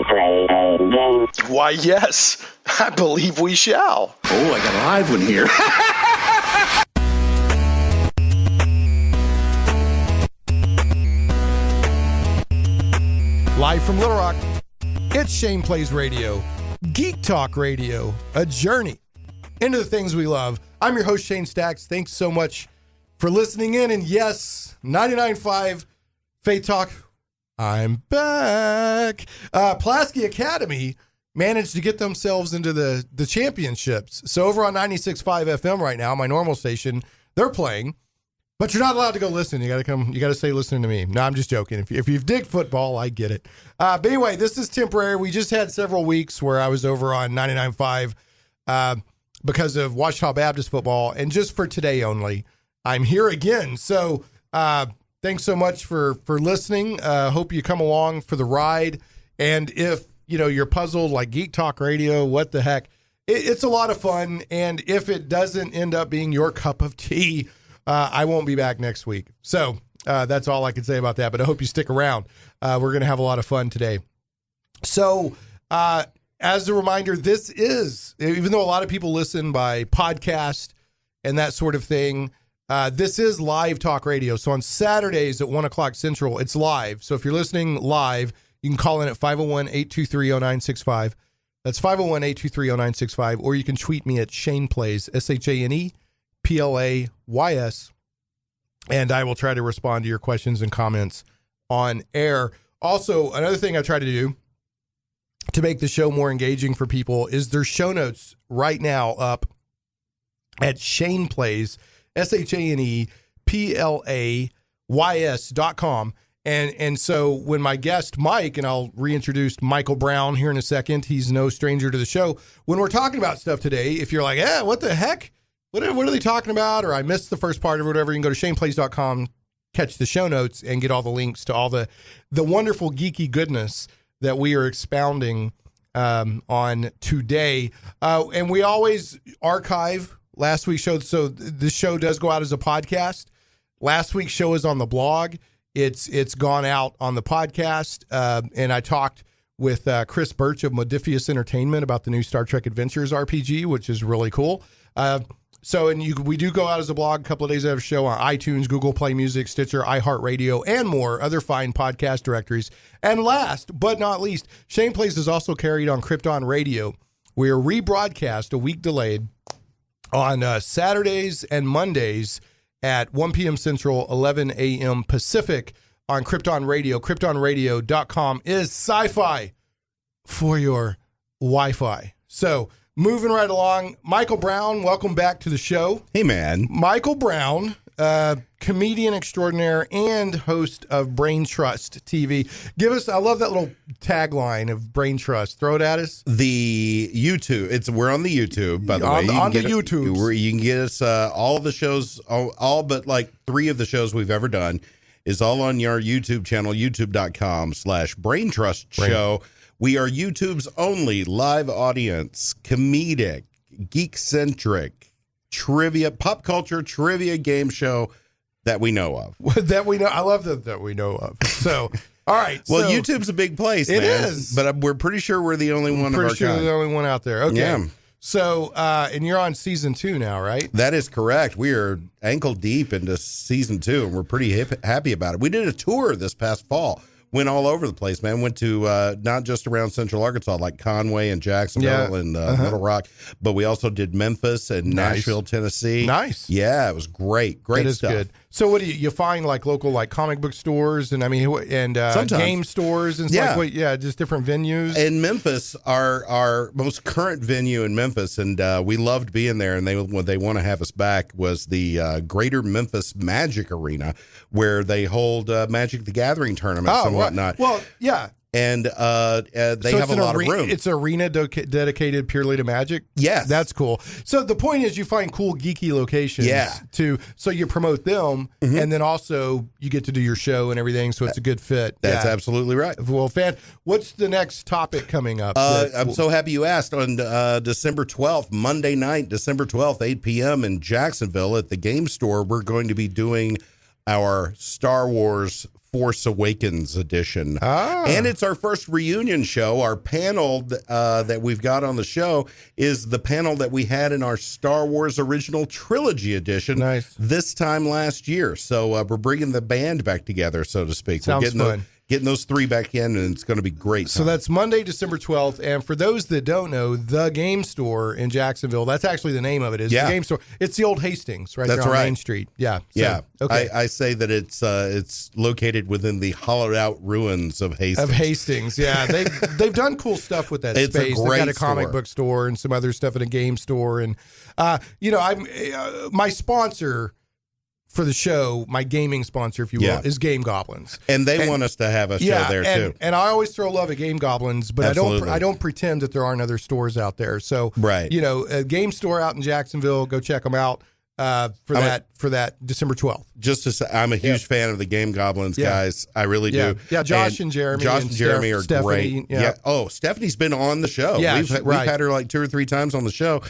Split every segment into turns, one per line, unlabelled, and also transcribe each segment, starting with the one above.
play a game?
Why, yes, I believe we shall.
Oh, I got a live one here.
Live from Little Rock, it's Shane Plays Radio, Geek Talk Radio, a journey into the things we love. I'm your host, Shane Stacks. Thanks so much for listening in. And yes, 99.5 Faith Talk, I'm back. Pulaski Academy managed to get themselves into the championships. So over on 96.5 FM right now, my normal station, they're playing. But you're not allowed to go listen. You got to stay listening to me. No, I'm just joking. If you dig football, I get it. But anyway, this is temporary. We just had several weeks where I was over on 99.5 because of Ouachita Baptist football. And just for today only, I'm here again. So thanks so much for listening. Hope you come along for the ride. And if you're puzzled like Geek Talk Radio, what the heck? It's a lot of fun. And if it doesn't end up being your cup of tea, I won't be back next week. So that's all I can say about that, but I hope you stick around. We're going to have a lot of fun today. So as a reminder, this is, even though a lot of people listen by podcast and that sort of thing, this is live talk radio. So on Saturdays at 1 o'clock Central, it's live. So if you're listening live, you can call in at 501-823-0965. That's 501-823-0965, or you can tweet me at Shane Plays, ShanePlays, and I will try to respond to your questions and comments on air. Also, another thing I try to do to make the show more engaging for people is there's show notes right now up at ShanePlays, ShanePlays.com. And so when my guest Mike, and I'll reintroduce Michael Brown here in a second, he's no stranger to the show. When we're talking about stuff today, if you're like, what the heck? What are they talking about? Or I missed the first part or whatever, you can go to ShanePlays.com, catch the show notes, and get all the links to all the wonderful geeky goodness that we are expounding on today. And we always archive last week's show. So the show does go out as a podcast. Last week's show is on the blog. It's gone out on the podcast. And I talked with Chris Birch of Modifius Entertainment about the new Star Trek Adventures RPG, which is really cool. We do go out as a blog a couple of days after the show on iTunes, Google Play Music, Stitcher, iHeartRadio, and more other fine podcast directories. And last but not least, Shane Plays is also carried on Krypton Radio. We are rebroadcast a week delayed on Saturdays and Mondays at 1 p.m. Central, 11 a.m. Pacific on Krypton Radio. KryptonRadio.com is SciFi for your Wi-Fi. So, moving right along, Michael Brown, welcome back to the show.
Hey, man.
Michael Brown, comedian extraordinaire and host of Brain Trust TV. I love that little tagline of Brain Trust. Throw it at us.
The YouTube. We're on the YouTube, by the way.
On the YouTube.
You can get us all of the shows, all but like 3 of the shows we've ever done is all on your YouTube channel, youtube.com/Brain Trust Show. We are YouTube's only live audience, comedic, geek-centric, trivia, pop culture trivia game show that we know of.
That we know. I love that we know of. So, all right.
Well, YouTube's a big place,
it
man.
Is.
But we're pretty sure we're the only one of our kind.
We're the only one out there. Okay.
Yeah.
So, and you're on season 2 now, right?
That is correct. We are ankle deep into season 2, and we're pretty happy about it. We did a tour this past fall. Went all over the place, man. Went to not just around Central Arkansas, like Conway and Jacksonville and Little Rock, but we also did Memphis and Nashville, Tennessee.
Nice.
Yeah, it was great. Great stuff. Good.
So what do you find like local like comic book stores and game stores and stuff? Just different venues.
In Memphis, our most current venue in Memphis, and we loved being there, and they want to have us back, was the Greater Memphis Magic Arena, where they hold Magic the Gathering tournaments and whatnot.
Well, yeah.
And they have a lot of room.
It's an arena dedicated purely to Magic?
Yes.
That's cool. So the point is you find cool, geeky locations. So you promote them, and then also you get to do your show and everything, so it's a good fit.
That's absolutely right.
Well, what's the next topic coming up?
I'm so happy you asked. On December 12th, Monday night, December 12th, 8 p.m. in Jacksonville at the Game Store, we're going to be doing our Star Wars Force Awakens edition.
Ah.
And it's our first reunion show. Our panel that we've got on the show is the panel that we had in our Star Wars Original Trilogy edition this time last year. So we're bringing the band back together, so to speak.
Sounds fun.
Getting those three back in, and it's going to be great.
So that's Monday, December 12th. And for those that don't know, the Game Store in Jacksonville, that's actually the name of it, is the Game Store. It's the old Hastings there on Main Street. Yeah. So,
okay. I say that it's located within the hollowed out ruins of Hastings.
Yeah. They've done cool stuff with that
it's
space.
A great
They've got a comic book store and some other stuff in a game store. And, my sponsor for the show, my gaming sponsor, if you will, is Game Goblins.
And they want us to have a show there too.
And I always throw love at Game Goblins, but I don't pretend that there aren't other stores out there. So, a game store out in Jacksonville, go check them out for that December 12th.
Just to say, I'm a huge fan of the Game Goblins, guys. I really do.
Yeah, Josh and Jeremy.
Josh and Jeremy are
Stephanie,
great. Yeah. Oh, Stephanie's been on the show.
Yeah,
we've had her like 2 or 3 times on the show.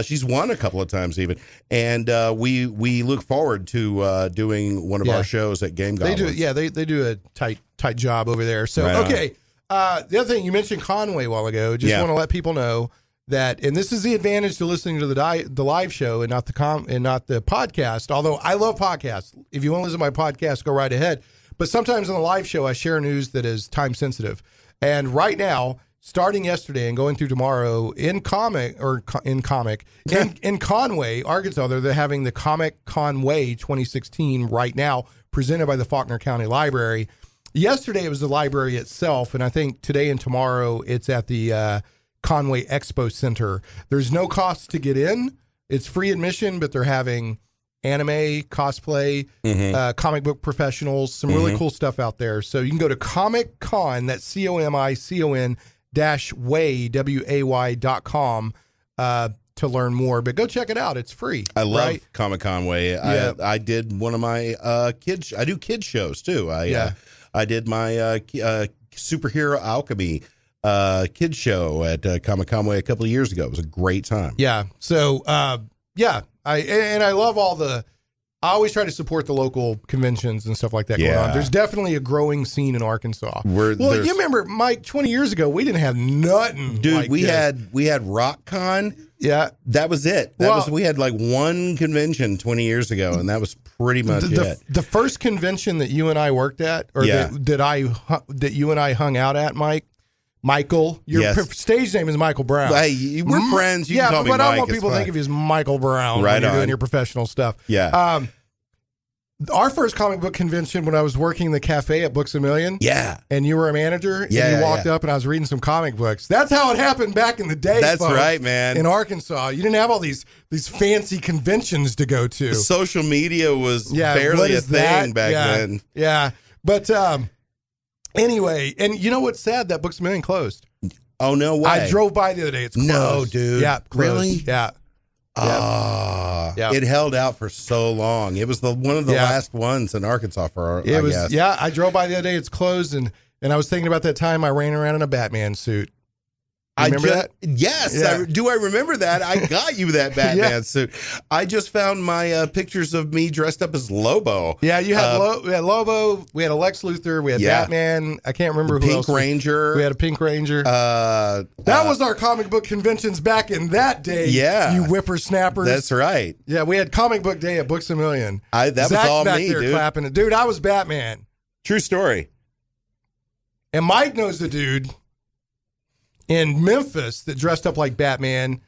She's won a couple of times even. And we look forward to doing one of our shows at Game Goblins.
They do a tight job over there. So, the other thing, you mentioned Conway a while ago. Just want to let people know that, and this is the advantage to listening to the live show and not the podcast. Although I love podcasts. If you want to listen to my podcast, go right ahead. But sometimes on the live show, I share news that is time sensitive. And right now, starting yesterday and going through tomorrow in Conway, Arkansas, they're having the Comic Conway 2016 right now, presented by the Faulkner County Library. Yesterday it was the library itself, and I think today and tomorrow it's at the Conway Expo Center. There's no cost to get in. It's free admission, but they're having anime, cosplay, comic book professionals, some really cool stuff out there. So you can go to Comic Con, that's COMICON -way, WAY.com to learn more. But go check it out. It's free.
I love Comic Conway. I did one of my I do kids shows too. I did my superhero alchemy kids show at Comic Conway a couple of years ago. It was a great time.
Yeah. So, I love I always try to support the local conventions and stuff like that going on. There's definitely a growing scene in Arkansas. You remember, Mike, 20 years ago, we didn't have nothing.
Dude, we had RockCon. Yeah. That was it. We had like one convention 20 years ago, and that was pretty much it.
The first convention that you and I worked at, or that you and I hung out at, Michael, your stage name is Michael Brown.
Hey, we're friends. You can call me Mike.
But I want people to think of you as Michael Brown when you're doing your professional stuff.
Yeah.
Our first comic book convention when I was working the cafe at Books A Million.
Yeah.
And you were a manager. And you walked up and I was reading some comic books. That's how it happened back in the day.
That's
folks,
right, man.
In Arkansas. You didn't have all these fancy conventions to go to.
Social media was barely a thing back then.
Yeah. But anyway, and you know what's sad? That Books A Million closed.
Oh, no way.
I drove by the other day. It's closed.
No, dude.
Yeah. Closed.
Really?
Yeah.
It held out for so long. It was one of the last ones in Arkansas I guess.
Yeah, I drove by the other day. It's closed, and I was thinking about that time I ran around in a Batman suit. Remember that?
Yes. Yeah. Do I remember that? I got you that Batman suit. I just found my pictures of me dressed up as Lobo.
Yeah, you had we had Lobo. We had a Lex Luthor. We had Batman. I can't remember who else.
Pink Ranger.
We had a Pink Ranger. That was our comic book conventions back in that day.
Yeah.
You whippersnappers.
That's right.
Yeah, we had comic book day at Books A Million.
That was all
back
me,
there
dude.
Clapping it. Dude, I was Batman.
True story.
And Mike knows the dude in Memphis that dressed up like Batman,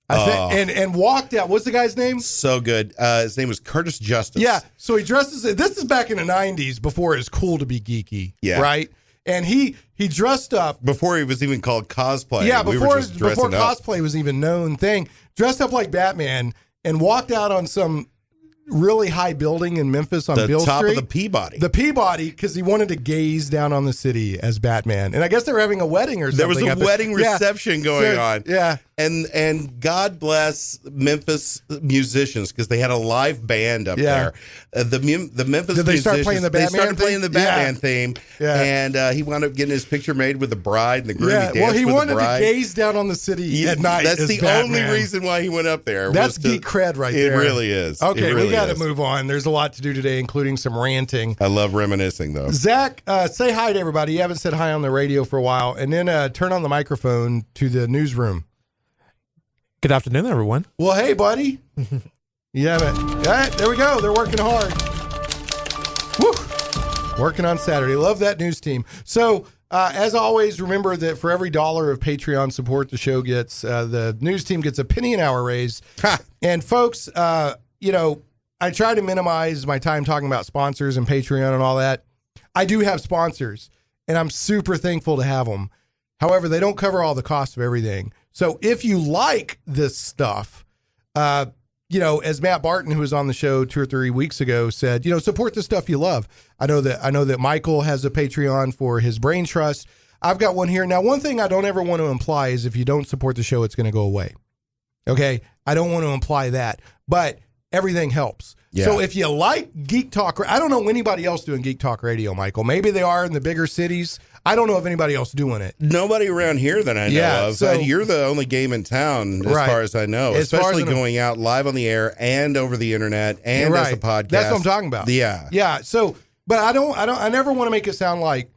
and walked out. What's the guy's name?
So good. His name was Curtis Justice.
Yeah. So he dresses. This is back in the 90s before it was cool to be geeky.
Yeah.
Right. And he dressed up
before he was even called cosplay.
Yeah.
Before
cosplay was even a known thing. Dressed up like Batman and walked out on some really high building in Memphis on Beale Street.
The top of the Peabody.
The Peabody, because he wanted to gaze down on the city as Batman. And I guess they were having a wedding or something.
There was a wedding reception going on.
Yeah.
And God bless Memphis musicians because they had a live band up there. The Memphis
Did they start
musicians,
playing the Batman
they started playing the Batman theme, and he wound up getting his picture made with the bride and the groom.
Yeah,
he
well, he
with
wanted
the bride.
to gaze down on the city at night.
That's the
Batman.
only reason why he went up there.
That's geek cred right there.
It really is.
Okay,
really
we got to move on. There's a lot to do today, including some ranting.
I love reminiscing, though.
Zach, say hi to everybody. You haven't said hi on the radio for a while. And then turn on the microphone to the newsroom.
Good afternoon, everyone.
Well, hey, buddy. You haven't. All right, there we go. They're working hard. Woo. Working on Saturday. Love that news team. So, as always, remember that for every $1 of Patreon support the show gets, the news team gets a penny an hour raise. And folks, you know, I try to minimize my time talking about sponsors and Patreon and all that. I do have sponsors, and I'm super thankful to have them. However, they don't cover all the costs of everything. So if you like this stuff, you know, as Matt Barton, who was on the show 2 or 3 weeks ago, said, you know, support the stuff you love. I know that Michael has a Patreon for his brain trust. I've got one here. Now, one thing I don't ever want to imply is if you don't support the show, it's going to go away. Okay. I don't want to imply that, but everything helps. Yeah. So if you like Geek Talk, I don't know anybody else doing Geek Talk Radio, Michael. Maybe they are in the bigger cities. I don't know if anybody else doing it.
Nobody around here that I know of.
So,
you're the only game in town, as far as I know, especially going out live on the air and over the internet and as a podcast.
That's what I'm talking about.
Yeah.
Yeah. So, but I never want to make it sound like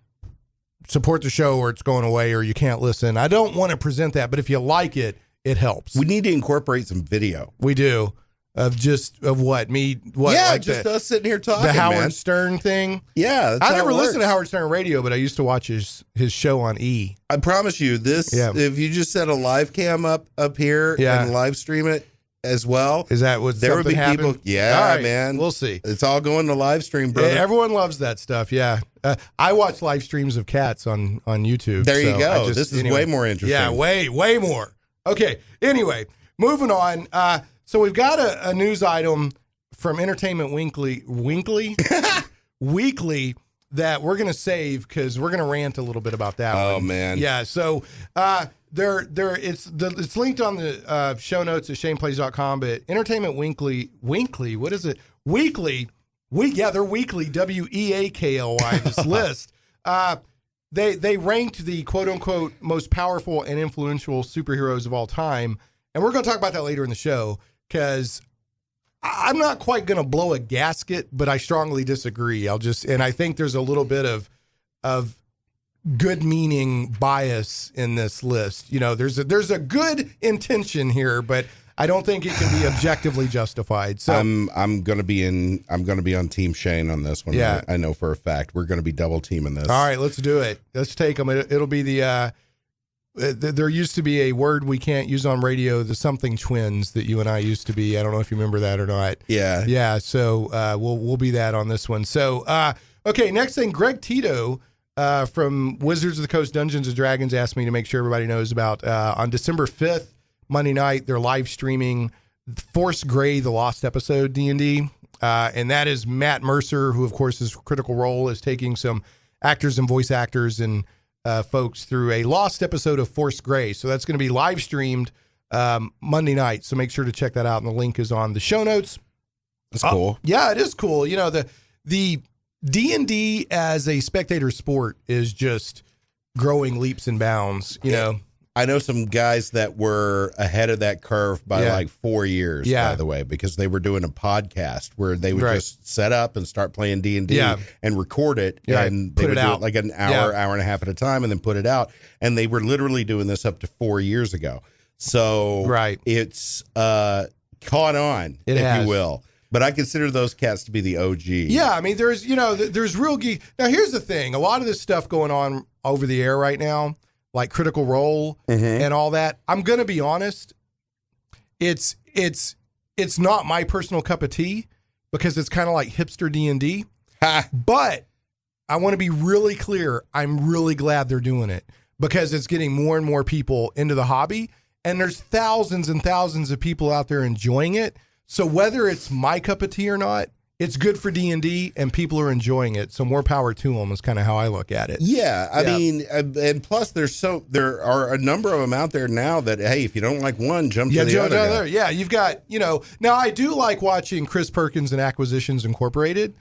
support the show or it's going away or you can't listen. I don't want to present that, but if you like it, it helps.
We need to incorporate some video.
We do. Of what?
Yeah, like just us sitting here talking.
The Howard Stern thing.
Yeah,
I never listened to Howard Stern radio, but I used to watch his show on E.
I promise you, if you just set a live cam up here and live stream it as well,
is that what there would be
people? Yeah, right, man,
we'll see.
It's all going to live stream, brother.
Yeah, everyone loves that stuff. Yeah, I watch live streams of cats on YouTube.
There you go. This is way more interesting.
Yeah, way more. Okay. Anyway, moving on. So we've got a news item from Entertainment Weekly that we're going to save because we're going to rant a little bit about that one.
Oh, man.
Yeah, so it's linked on the show notes at shaneplays.com, but Entertainment Weekly, what is it? Weekly, they're weekly, WEAKLY, this list. They ranked the quote-unquote most powerful and influential superheroes of all time, and we're going to talk about that later in the show. Because I'm not quite going to blow a gasket, but I strongly disagree. And I think there's a little bit of good meaning bias in this list. You know, there's a good intention here, but I don't think it can be objectively justified. So
I'm going to be on Team Shane on this one.
Yeah,
I know for a fact we're going to be double teaming this.
All right, let's do it. Let's take them. It'll be the. There used to be a word we can't use on radio, the something twins that you and I used to be. I don't know if you remember that or not.
Yeah.
Yeah. So we'll be that on this one. So, okay. Next thing, Greg Tito from Wizards of the Coast Dungeons and Dragons asked me to make sure everybody knows about on December 5th, Monday night, they're live streaming Force Grey, the Lost Episode D&D. And that is Matt Mercer, who, of course, is Critical Role, is taking some actors and voice actors and folks through a lost episode of Force Grey. So that's going to be live streamed Monday night. So make sure to check that out. And the link is on the show notes.
That's cool.
Yeah, it is cool. You know, the D&D as a spectator sport is just growing leaps and bounds, you know.
I know some guys that were ahead of that curve by like 4 years, by the way, because they were doing a podcast where they would just set up and start playing D&D and record it. And they would do it like an hour, hour and a half at a time and then put it out. And they were literally doing this up to 4 years ago. So it's caught on, if you will. But I consider those cats to be the OG.
Yeah, I mean, there's real geek. Now, here's the thing. A lot of this stuff going on over the air right now, like Critical Role and all that. I'm going to be honest. It's not my personal cup of tea because it's kind of like hipster D&D. But I want to be really clear. I'm really glad they're doing it because it's getting more and more people into the hobby. And there's thousands and thousands of people out there enjoying it. So whether it's my cup of tea or not, it's good for D&D, and people are enjoying it. So more power to them is kind of how I look at it.
Yeah, I mean, and plus there are a number of them out there now that, hey, if you don't like one, jump to the other guy.
Yeah, you've got, now I do like watching Chris Perkins and Acquisitions Incorporated.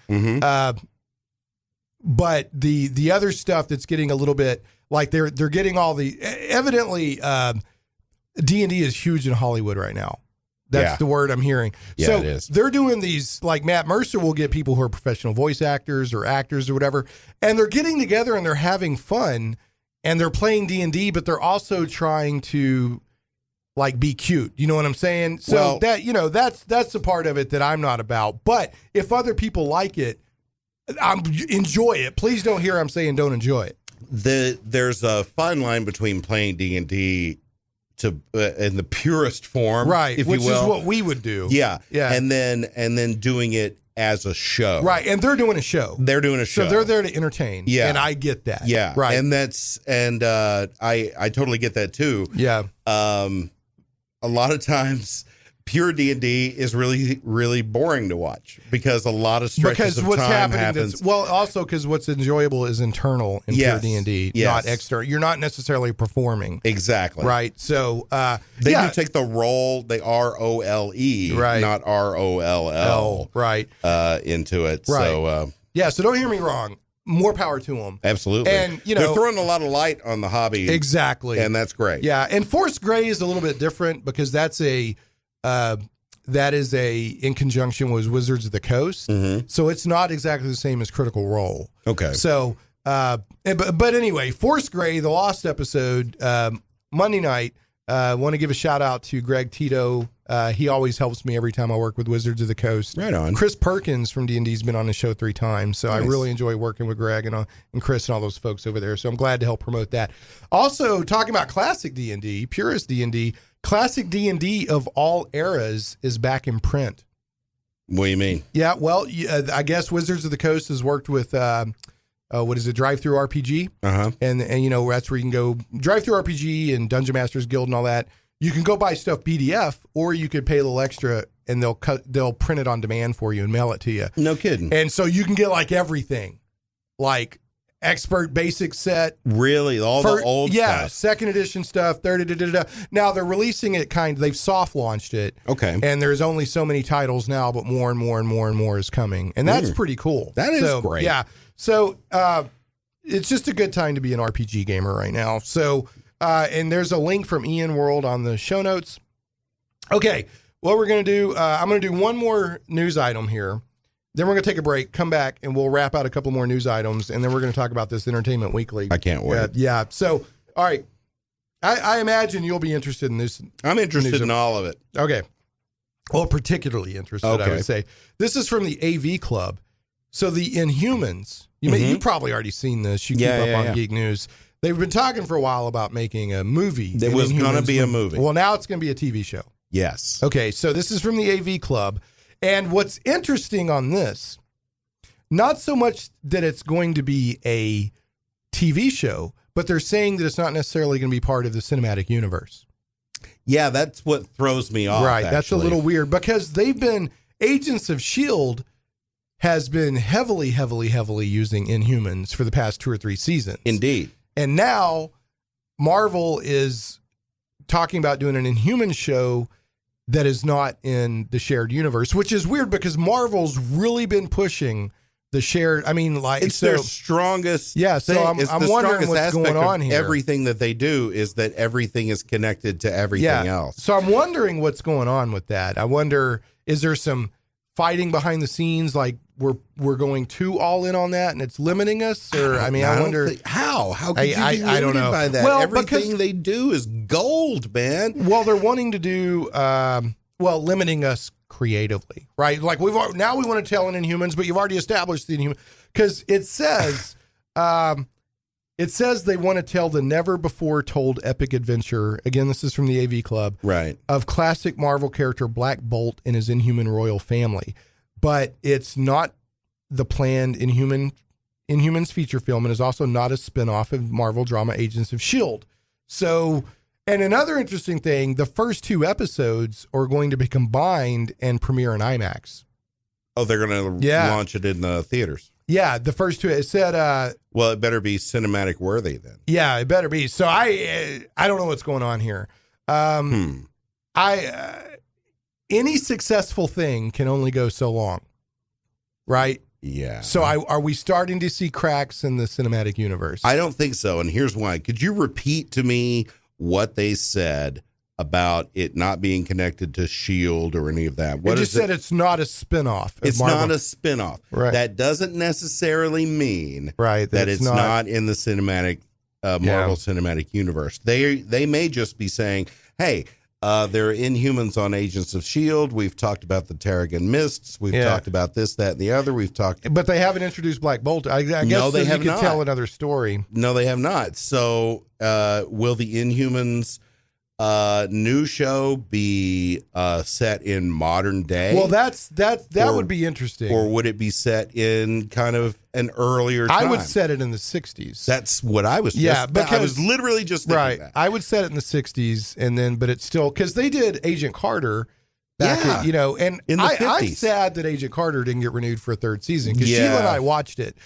But the other stuff that's getting a little bit like they're getting all the evidently D&D is huge in Hollywood right now. That's the word I'm hearing.
Yeah,
so
it is.
They're doing these, like Matt Mercer will get people who are professional voice actors or actors or whatever, and they're getting together and they're having fun and they're playing D&D, but they're also trying to like be cute. You know what I'm saying? So that's the part of it that I'm not about. But if other people like it, enjoy it. Please don't hear I'm saying don't enjoy it.
There's a fine line between playing D&D to in the purest form,
right?
If
which
you will.
is what we would do.
Yeah.
And
then doing it as a show,
right? And they're doing a show.
So
they're there to entertain.
Yeah,
and I get that.
Yeah,
right.
And I totally get that too.
Yeah.
A lot of times, pure D&D is really, really boring to watch because a lot of stretches of time happens.
Also because what's enjoyable is internal in pure D&D, not external. You're not necessarily performing.
Exactly.
Right. So
they do take the role, the ROLE,
right,
not ROLL,
right,
into it.
Right.
So
so don't hear me wrong. More power to them.
Absolutely.
And
they're throwing a lot of light on the hobby.
Exactly.
And that's great.
Yeah. And Force Gray is a little bit different because that is in conjunction with Wizards of the Coast.
Mm-hmm.
So it's not exactly the same as Critical Role.
Okay.
So, but anyway, Force Gray, the lost episode, Monday night, want to give a shout out to Greg Tito. He always helps me every time I work with Wizards of the Coast.
Right on.
Chris Perkins from D&D has been on the show 3 times. So nice. I really enjoy working with Greg and Chris and all those folks over there. So I'm glad to help promote that. Also, talking about classic D&D, purist D&D, classic D&D of all eras is back in print.
What do you mean?
Yeah, well, I guess Wizards of the Coast has worked with, Drive-Thru RPG?
Uh-huh.
And that's where you can go, Drive-Thru RPG and Dungeon Masters Guild and all that. You can go buy stuff PDF, or you could pay a little extra, and they'll print it on demand for you and mail it to you.
No kidding.
And so you can get like everything, like Expert Basic Set.
Really? The old stuff?
Second edition stuff. Now they're releasing it they've soft launched it.
Okay.
And there's only so many titles now, but more and more and more and more is coming. And that's pretty cool.
That is great.
Yeah. So it's just a good time to be an RPG gamer right now. So, and there's a link from Ian World on the show notes. Okay. What we're going to do, I'm going to do one more news item here. Then we're going to take a break, come back, and we'll wrap out a couple more news items, and then we're going to talk about this Entertainment Weekly.
I can't wait.
Yeah. So, all right. I imagine you'll be interested in this.
I'm interested in all of it.
Okay. Well, particularly interested, I would say. This is from the AV Club. So the Inhumans, you've probably already seen this. You keep up on Geek News. They've been talking for a while about making a movie.
It was going to be a movie.
Well, now it's going to be a TV show.
Yes.
Okay, so this is from the AV Club. And what's interesting on this, not so much that it's going to be a TV show, but they're saying that it's not necessarily going to be part of the cinematic universe.
Yeah, that's what throws me off.
Right,
actually.
That's a little weird because Agents of S.H.I.E.L.D. has been heavily using Inhumans for the past 2 or 3 seasons.
Indeed.
And now Marvel is talking about doing an Inhuman show that is not in the shared universe, which is weird because Marvel's really been pushing the shared. I mean,
it's their strongest.
Yeah. So
thing.
I'm wondering what's going on here.
Everything that they do is that everything is connected to everything else.
So I'm wondering what's going on with that. I wonder, is there some fighting behind the scenes, like we're going too all in on that and it's limiting us? Or I wonder
how could you be limited
I don't know
by that?
Well,
everything they do is gold, man.
Well, they're wanting to do limiting us creatively, right? Like we want to tell in Inhumans, but you've already established the Inhumans because it says they want to tell the never before told epic adventure. Again, this is from the AV Club,
right? Of
classic Marvel character Black Bolt and his Inhuman royal family. But it's not the planned Inhumans feature film, and is also not a spinoff of Marvel drama Agents of S.H.I.E.L.D. So, and another interesting thing, the first 2 episodes are going to be combined and premiere in IMAX.
Oh, they're going to launch it in the theaters.
Yeah, the first two. It said,
well, it better be cinematic worthy then.
Yeah, it better be. So I don't know what's going on here. Any successful thing can only go so long, right?
Yeah.
So are we starting to see cracks in the cinematic universe?
I don't think so, and here's why. Could you repeat to me what they said about it not being connected to S.H.I.E.L.D. or any of that?
It just said it's not a spinoff.
It's not a spinoff.
Right.
That doesn't necessarily mean
that
it's not in the cinematic Marvel Cinematic Universe. They may just be saying, hey, there are Inhumans on Agents of S.H.I.E.L.D. We've talked about the Terrigen Mists. We've talked about this, that, and the other.
But they haven't introduced Black Bolt. I guess
no, they have
you could
not.
Tell another story.
No, they have not. So will the Inhumans new show be set in modern day?
Well, that would be interesting.
Or would it be set in kind of an earlier time?
I would set it in the 60s.
That's what I was I was literally just thinking that.
I would set it in the 60s, and then, but it's still, because they did Agent Carter back in, and
in the 50s.
I'm sad that Agent Carter didn't get renewed for a third season, because Sheila and I watched it.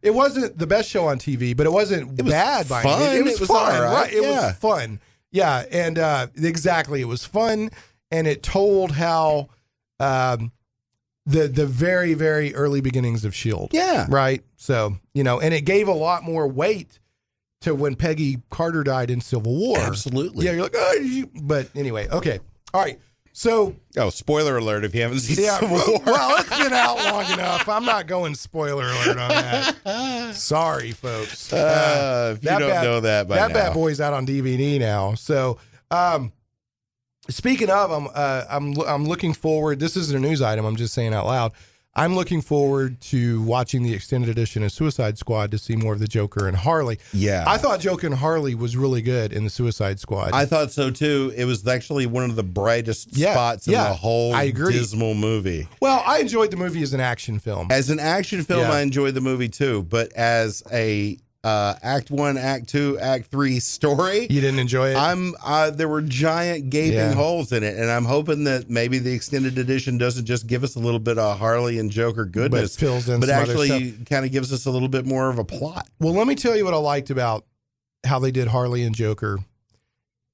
It wasn't the best show on TV, but it wasn't bad by any means. It was fun, right? It was fun. Yeah, and exactly, it was fun, and it told how the very, very early beginnings of S.H.I.E.L.D.
Yeah.
Right? So, and it gave a lot more weight to when Peggy Carter died in Civil War.
Absolutely.
Yeah, you're like, but anyway, okay. All right. So,
spoiler alert if you haven't seen Civil War.
Well, it's been out long enough. I'm not going spoiler alert on that. Sorry, folks.
If you don't know that by now.
That bad boy's out on DVD now. So, speaking of, I'm looking forward. This isn't a news item. I'm just saying out loud. I'm looking forward to watching the extended edition of Suicide Squad to see more of the Joker and Harley.
Yeah.
I thought Joker and Harley was really good in the Suicide Squad.
I thought so too. It was actually one of the brightest spots in the whole dismal movie.
Well, I enjoyed the movie as an action film.
As an action film, I enjoyed the movie too. But as a Act 1, Act 2, Act 3 story,
you didn't enjoy it?
There were giant gaping holes in it, and I'm hoping that maybe the extended edition doesn't just give us a little bit of Harley and Joker goodness,
but fills in
but
some
actually kind of gives us a little bit more of a plot.
Well, let me tell you what I liked about how they did Harley and Joker.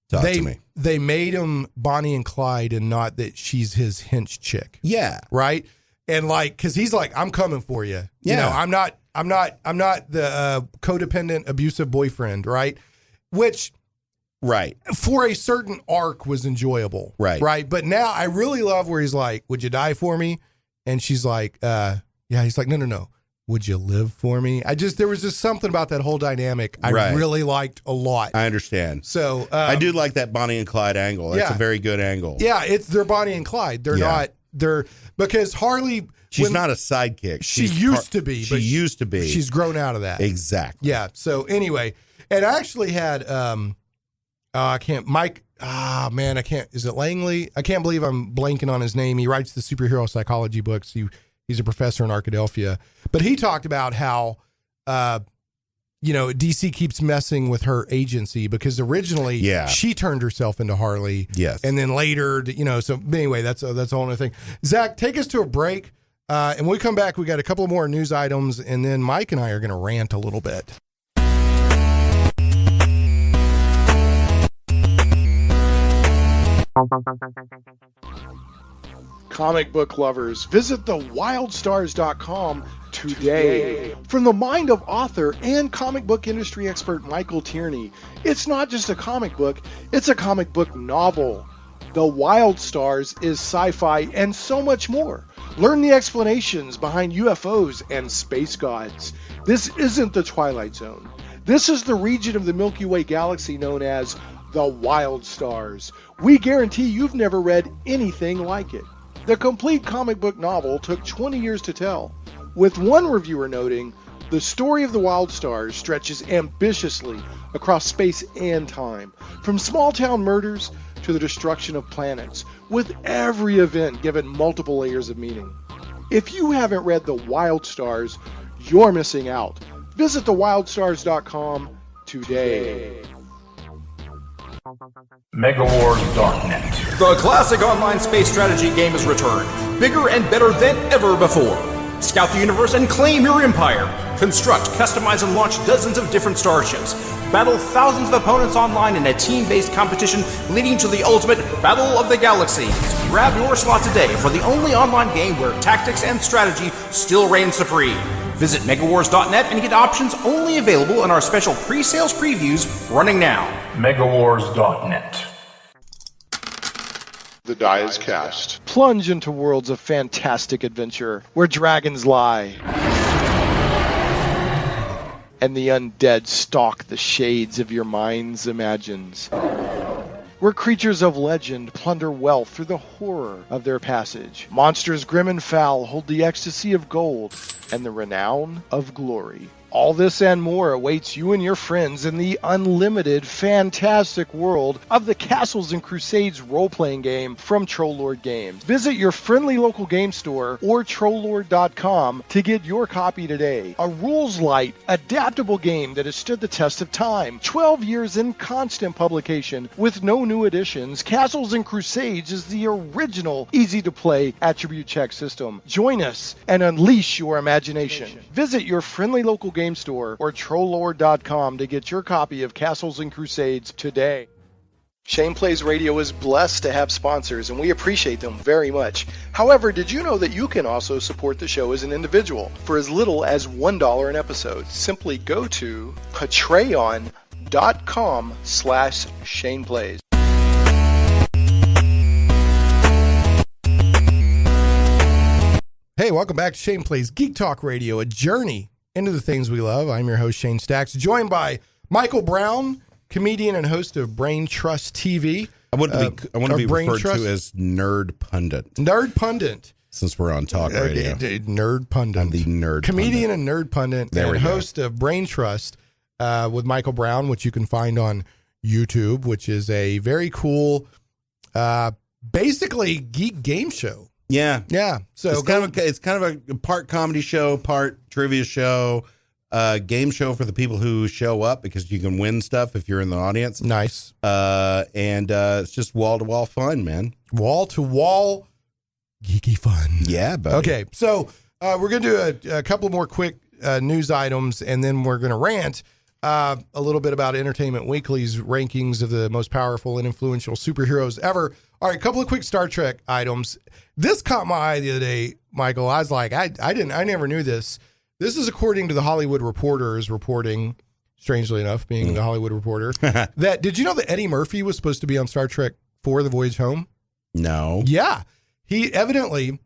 Talk to me.
They made him Bonnie and Clyde, and not that she's his hench chick.
Yeah.
Right? And because he's like, I'm coming for you.
Yeah.
I'm not the codependent, abusive boyfriend, right? Which, for a certain arc was enjoyable, right? But now I really love where he's like, "Would you die for me?" And she's like, "Yeah." He's like, "No. Would you live for me?" There was just something about that whole dynamic I really liked a lot.
I understand.
So
I do like that Bonnie and Clyde angle. That's a very good angle.
Yeah, they're Bonnie and Clyde. They're because Harley.
She's not a sidekick.
She used to be.
She used to be.
She's grown out of that.
Exactly.
Yeah. So anyway, and I actually had I can't. Is it Langley? I can't believe I'm blanking on his name. He writes the superhero psychology books. He's a professor in Arkadelphia, but he talked about how DC keeps messing with her agency, because originally she turned herself into Harley.
Yes.
And then later, so anyway, that's a whole other thing. Zach, take us to a break. And when we come back, we got a couple more news items, and then Mike and I are going to rant a little bit.
Comic book lovers, visit thewildstars.com today. From the mind of author and comic book industry expert Michael Tierney, it's not just a comic book, it's a comic book novel. The Wild Stars is sci-fi and so much more. Learn the explanations behind UFOs and space gods. This isn't the Twilight Zone. This is the region of the Milky Way galaxy known as the Wild Stars. We guarantee you've never read anything like it. The complete comic book novel took 20 years to tell, with one reviewer noting, the story of the Wild Stars stretches ambitiously across space and time, from small-town murders to the destruction of planets, with every event given multiple layers of meaning. If you haven't read The Wild Stars, you're missing out. Visit thewildstars.com today.
Megawars.net.
The classic online space strategy game has returned.
bigger and better than ever before. Scout the universe and claim your empire. Construct, customize, and launch dozens of different starships. Battle thousands of opponents online in a team-based competition leading to the ultimate Battle of the Galaxies. Grab your slot today for the only online game where tactics and strategy still reign supreme. Visit megawars.net and get options only available in our special pre-sales previews running now.
megawars.net.
The die is cast. Plunge into worlds of fantastic adventure where dragons lie and the undead stalk the shades of your mind's imagines. Where creatures of legend plunder wealth through the horror of their passage. Monsters grim and foul hold the ecstasy of gold and the renown of glory. All this and more awaits you and your friends in the unlimited, fantastic world of the Castles and Crusades role-playing game from Trollord Games. Visit your friendly local game store or Trollord.com to get your copy today. A rules-light, adaptable game that has stood the test of time. 12 years in constant publication with no new additions. Castles and Crusades is the original, easy-to-play attribute check system. Join us and unleash your imagination. Visit your friendly local game store or Trollord.com to get your copy of Castles and Crusades today. Shane Plays Radio is blessed to have sponsors, and we appreciate them very much. However, did you know that you can also support the show as an individual for as little as $1 an episode? Simply go to patreon.com/Shane Plays.
Hey, welcome back to Shane Plays Geek Talk Radio, a journey into the things we love. I'm your host, Shane Stacks, joined by Michael Brown, comedian and host of Brain Trust TV.
I want to be referred to as Nerd Pundit.
Nerd Pundit.
Since we're on talk radio.
Nerd Pundit.
I'm the Nerd
Comedian
Pundit.
and Nerd Pundit
There
and
we go.
host of Brain Trust with Michael Brown, which you can find on YouTube, which is a very cool, basically geek game show.
Yeah.
Yeah. So
it's kind of a part comedy show, part trivia show, game show for the people who show up because you can win stuff if you're in the audience.
Nice.
And it's just wall to wall fun, man.
Wall to wall geeky fun.
Yeah, buddy.
Okay. So we're going to do a couple more quick news items, and then we're going to rant a little bit about Entertainment Weekly's rankings of the most powerful and influential superheroes ever. All right, a couple of quick Star Trek items. This caught my eye the other day, Michael. I was like, I never knew this. This is according to the Hollywood Reporter's reporting, strangely enough, being the Hollywood Reporter. Did you know that Eddie Murphy was supposed to be on Star Trek 4: The Voyage Home?
No.
Yeah. He evidently,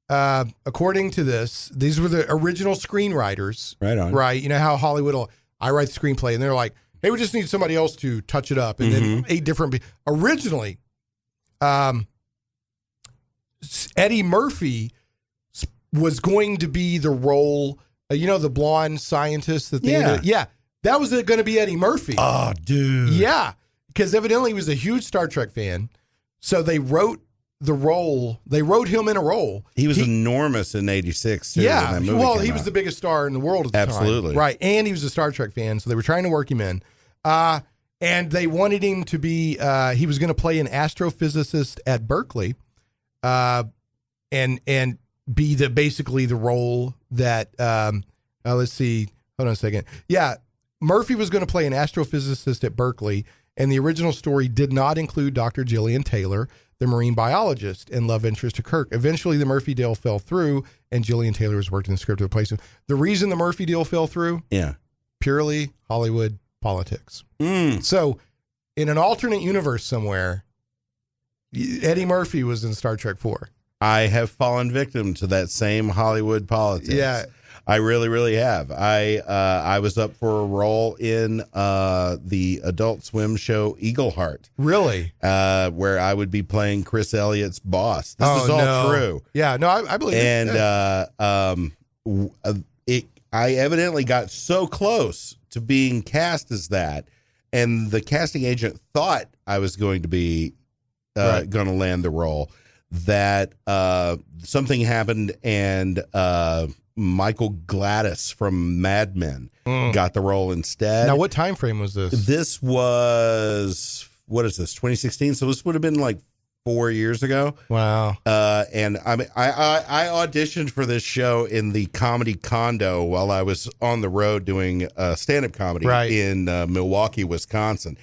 according to this, these were the original screenwriters.
Right on.
Right. You know how Hollywood I write the screenplay, and they're like, hey, we just need somebody else to touch it up. And then 8 different originally, Eddie Murphy was going to be the role, the blonde scientist that that was going to be Eddie Murphy.
Oh, dude.
Yeah, because evidently he was a huge Star Trek fan. So they wrote the role. They wrote him in a role.
He was enormous in '86.
Yeah,
when that movie
well,
came
he was
out.
the biggest star in the world at the time.
Absolutely.
Right, and he was a Star Trek fan, so they were trying to work him in. And they wanted him to be, he was going to play an astrophysicist at Berkeley, and be basically the role that, let's see, hold on a second. Yeah, Murphy was going to play an astrophysicist at Berkeley, and the original story did not include Dr. Gillian Taylor, the marine biologist and love interest to Kirk. Eventually, the Murphy deal fell through, and Gillian Taylor was working the script to replace him. The reason the Murphy deal fell through?
Yeah.
Purely Hollywood politics. So, in an alternate universe somewhere, Eddie Murphy was in Star Trek 4.
I have fallen victim to that same Hollywood politics.
Yeah.
I really, really have. I was up for a role in the Adult Swim show Eagleheart.
Really?
Where I would be playing Chris Elliott's boss. This is all true.
Yeah, no, I believe it.
And I evidently got so close to being cast as that, and the casting agent thought I was going to be going to land the role, that something happened, and Michael Gladys from Mad Men got the role instead.
Now, what time frame was this?
This was, what is this, 2016? So this would have been like 4 years ago.
Wow.
And I auditioned for this show in the comedy condo while I was on the road doing stand-up comedy in Milwaukee, Wisconsin.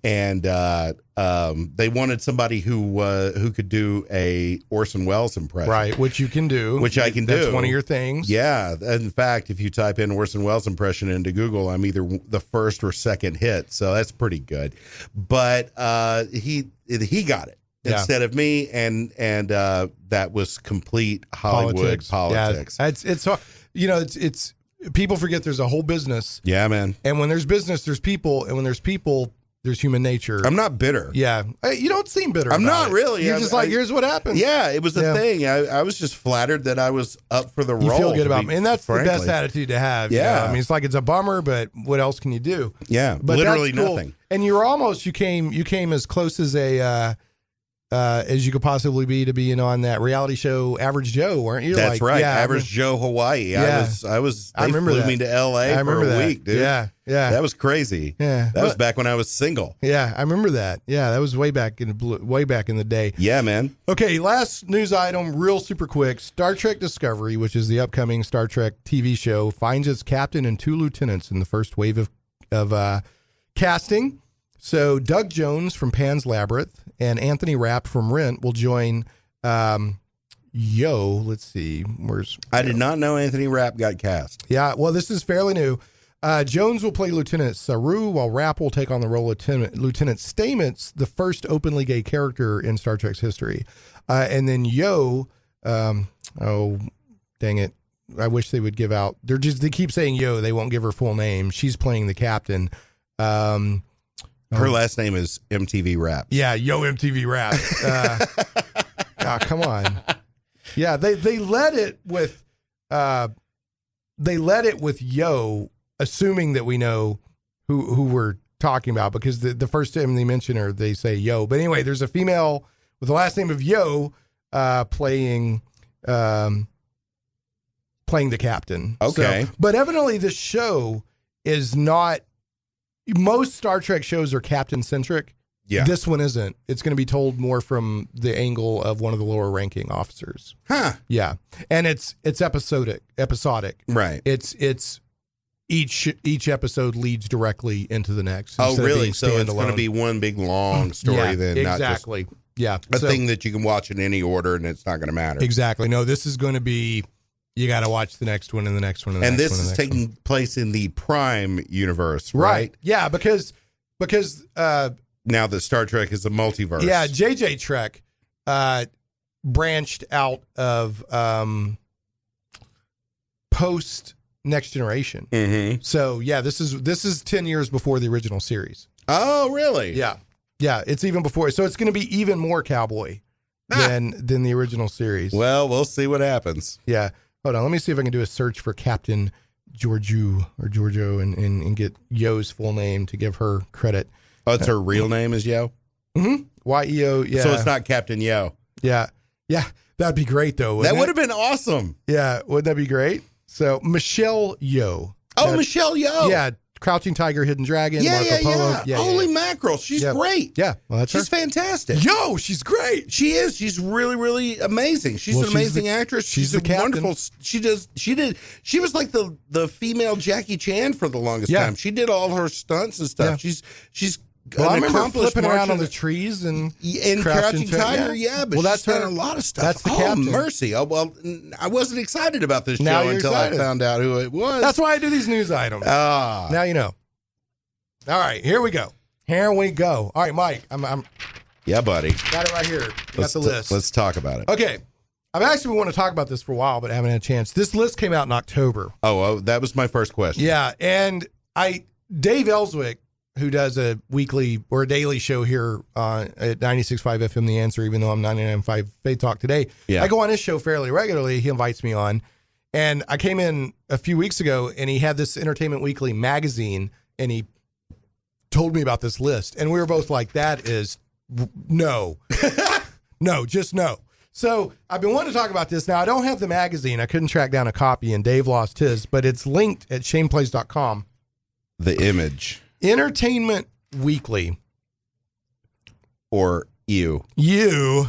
And they wanted somebody who could do a Orson Welles impression.
Right, which you can do.
Which I can do.
That's one of your things.
Yeah. In fact, if you type in Orson Welles impression into Google, I'm either the first or second hit. So that's pretty good. But he got it. Instead of me, and that was complete Hollywood politics.
Yeah, it's people forget there's a whole business.
Yeah, man.
And when there's business, there's people, and when there's people, there's human nature.
I'm not bitter.
Yeah, you don't seem bitter.
I'm not
it.
really.
You're just like, here's what happened.
Yeah, it was a thing. I was just flattered that I was up for the role.
You feel good about me, and that's
frankly
the best attitude to have.
Yeah,
I mean, it's like it's a bummer, but what else can you do?
Yeah,
but
literally
that's cool.
nothing.
And you came as close as you could possibly be to being on that reality show Average Joe, weren't you?
That's right. Average Joe Hawaii.
Yeah.
I was
I remember
flew
that.
me to LA for a week, dude.
Yeah.
That was crazy.
Yeah.
That was back when I was single.
Yeah, I remember that. Yeah, that was way back in the day.
Yeah, man.
Okay, last news item, real super quick. Star Trek Discovery, which is the upcoming Star Trek TV show, finds its captain and 2 lieutenants in the first wave of casting. So Doug Jones from Pan's Labyrinth and Anthony Rapp from Rent will join Let's see.
I did not know Anthony Rapp got cast.
Yeah, well, this is fairly new. Jones will play Lieutenant Saru, while Rapp will take on the role of Lieutenant Stamets, the first openly gay character in Star Trek's history. And then dang it. I wish they would give out. They keep saying Yo. They won't give her full name. She's playing the captain.
Her last name is MTV Raps.
Yeah, Yo MTV Raps. Come on. Yeah, they led it with Yo, assuming that we know who we're talking about, because the first time they mention her, they say Yo. But anyway, there's a female with the last name of Yo playing the captain.
Okay.
But evidently this show is not. Most Star Trek shows are captain centric.
Yeah.
This one isn't. It's going to be told more from the angle of one of the lower ranking officers.
Huh.
Yeah. And it's episodic.
Right.
It's each episode leads directly into the next.
Oh, really? So it's going to be one big long story then,
exactly.
not just a thing that you can watch in any order and it's not going to matter.
Exactly. No, this is going to be, you got to watch the next one and the next one and the next one.
And this is taking place in the Prime universe,
right? Yeah, because
now that Star Trek is a multiverse.
Yeah, JJ Trek branched out of post Next Generation.
Mm-hmm.
So yeah, this is 10 years before the original series.
Oh, really?
Yeah, it's even before. So it's going to be even more cowboy than the original series.
Well, we'll see what happens.
Yeah. Hold on, let me see if I can do a search for Captain Giorgio and get Yo's full name to give her credit.
Oh, it's her real name is Yo?
Mm-hmm. Y-E-O, yeah.
So it's not Captain Yo.
Yeah. That'd be great, though.
That would have been awesome.
Yeah, wouldn't that be great? So, Michelle Yeoh.
Oh, Michelle Yeoh.
Yeah, Crouching Tiger, Hidden Dragon,
Yeah.
Marco Polo. Yeah.
Holy mackerel. She's great.
Yeah, well, that's
she's
her.
fantastic.
Yo, she's great.
She is. She's really, really amazing. She's an amazing actress.
She's
a
the captain.
wonderful. She was like the female Jackie Chan for the longest time. She did all her stunts and stuff.
Yeah.
She's
Well, I
an
remember
accomplished
flipping around
marcher.
on the trees and
Crouching Tiger, but
well, that's
she's done
her.
a lot of stuff.
That's the captain.
Mercy. Oh, well, I wasn't excited about this
Now
show
you're
until
excited.
I found out who it was.
That's why I do these news items. Now you know. All right, here we go. All right, Mike, I'm
yeah, buddy.
got it right here. Got the list.
Let's talk about it.
Okay. I've actually want to talk about this for a while, but I haven't had a chance. This list came out in October.
Oh, that was my first question.
Yeah, and Dave Ellswick, who does a weekly or a daily show here at 96.5 FM The Answer, even though I'm 99.5 Faith Talk today.
Yeah.
I go on his show fairly regularly. He invites me on. And I came in a few weeks ago, and he had this Entertainment Weekly magazine, and he told me about this list. And we were both like, that is no. No, just no. So I've been wanting to talk about this. Now, I don't have the magazine. I couldn't track down a copy, and Dave lost his, but it's linked at shameplays.com.
The Image.
Entertainment Weekly.
Or You.
EW.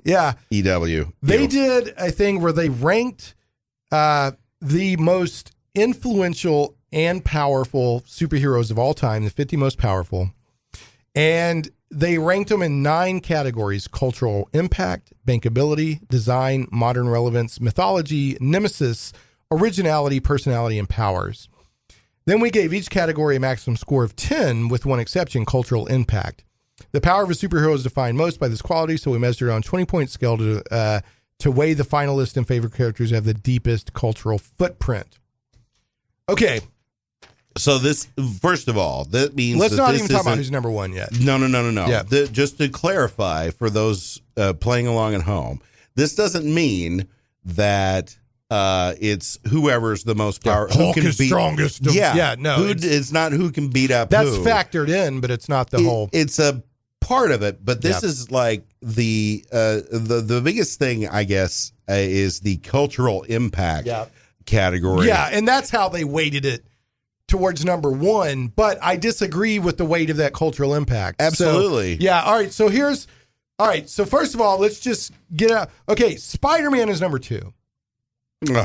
Yeah.
EW.
They
You.
did a thing where they ranked the most influential and powerful superheroes of all time, the 50 most powerful. And they ranked them in 9 categories: cultural impact, bankability, design, modern relevance, mythology, nemesis, originality, personality, and powers. Then we gave each category a maximum score of 10, with one exception: cultural impact. The power of a superhero is defined most by this quality, so we measured it on a 20-point scale to weigh the finalists and favorite characters who have the deepest cultural footprint. Okay.
So this, first of all, that means
Let's
that
not
this
even talk about
isn't-
who's number one yet.
No.
Yeah.
Just to clarify for those playing along at home, this doesn't mean that it's whoever's the most powerful.
Hulk is strongest. No.
It's not who can beat up
That's
who.
factored in, but it's not the whole.
It's a part of it, but this
Yeah.
is like the biggest thing, I guess, is the cultural impact category.
Yeah, and that's how they weighted it towards number one, but I disagree with the weight of that cultural impact.
Absolutely.
So, yeah, all right, so first of all, let's just get out. Okay, Spider-Man is number 2.
Ugh.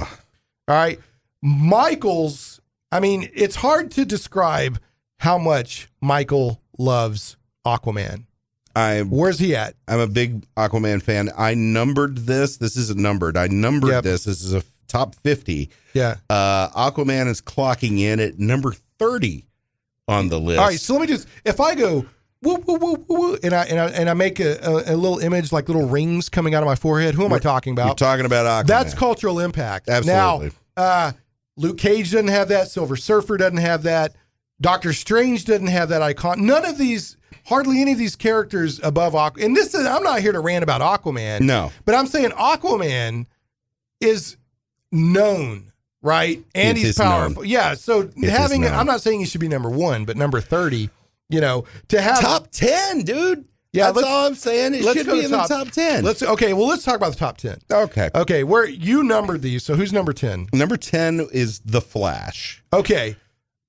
All right. Michael's, I mean, it's hard to describe how much Michael loves Aquaman. Where's he at?
I'm a big Aquaman fan. I numbered this. This isn't numbered. I numbered this. This is a top 50.
Yeah.
Aquaman is clocking in at number 30 on the list.
All right, so let me just, if I go woo woo woo woo, and I make a little image, like little rings coming out of my forehead. Who am I talking about?
You're talking about Aquaman.
That's cultural impact.
Absolutely.
Now, Luke Cage doesn't have that. Silver Surfer doesn't have that. Doctor Strange doesn't have that icon. None of these, hardly any of these characters above Aquaman. And this is, I'm not here to rant about Aquaman.
No.
But I'm saying Aquaman is known, right? And
It
he's
is
powerful.
known.
Yeah. So having,
known.
I'm not saying he should be number 1, but number 30, you know, to have
top 10, dude.
Yeah,
That's all I'm saying. It should
go
be
to
in the top 10.
Let's talk about the top 10.
Okay.
Where you numbered these. So who's number 10?
Number 10 is The Flash.
Okay.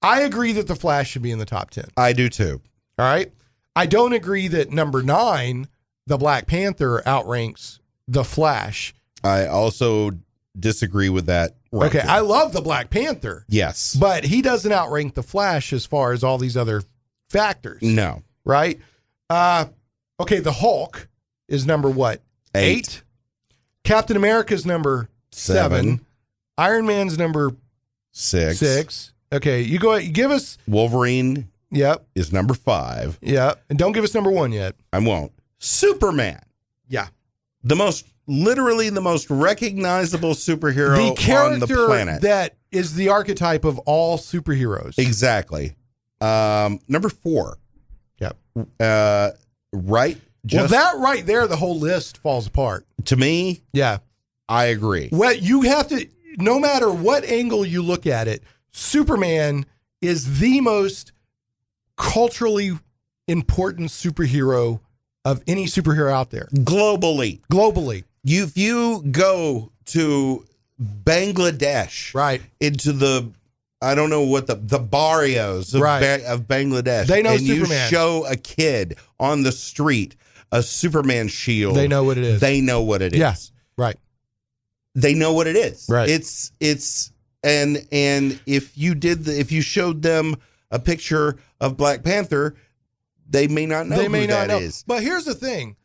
I agree that The Flash should be in the top 10.
I do too.
All right. I don't agree that number 9, the Black Panther, outranks The Flash.
I also disagree with that ranking.
Okay. I love the Black Panther.
Yes.
But he doesn't outrank The Flash as far as all these other factors.
No.
Right? Okay, the Hulk is number what? 8. Captain America's number 7. Iron Man's number 6. Okay, you go ahead. You give us.
Wolverine
Yep.
is number 5.
Yep. And don't give us number 1 yet.
I won't. Superman.
Yeah.
Literally the most recognizable superhero
The character
on the planet.
that is the archetype of all superheroes.
Exactly. Number 4.
Yep.
Right.
Well, that right there, the whole list falls apart.
To me,
Yeah.
I agree.
Well, you have to, no matter what angle you look at it, Superman is the most culturally important superhero of any superhero out there.
Globally.
Globally.
If you go to Bangladesh,
Right.
into the, I don't know what the barrios of,
Right.
of Bangladesh,
They know
and
Superman.
you show a kid on the street a Superman shield,
They know what it is.
They know what it is.
Yeah. Right.
They know what it is.
Right.
It's and if you showed them a picture of Black Panther, they may not know who that is.
But here's the thing.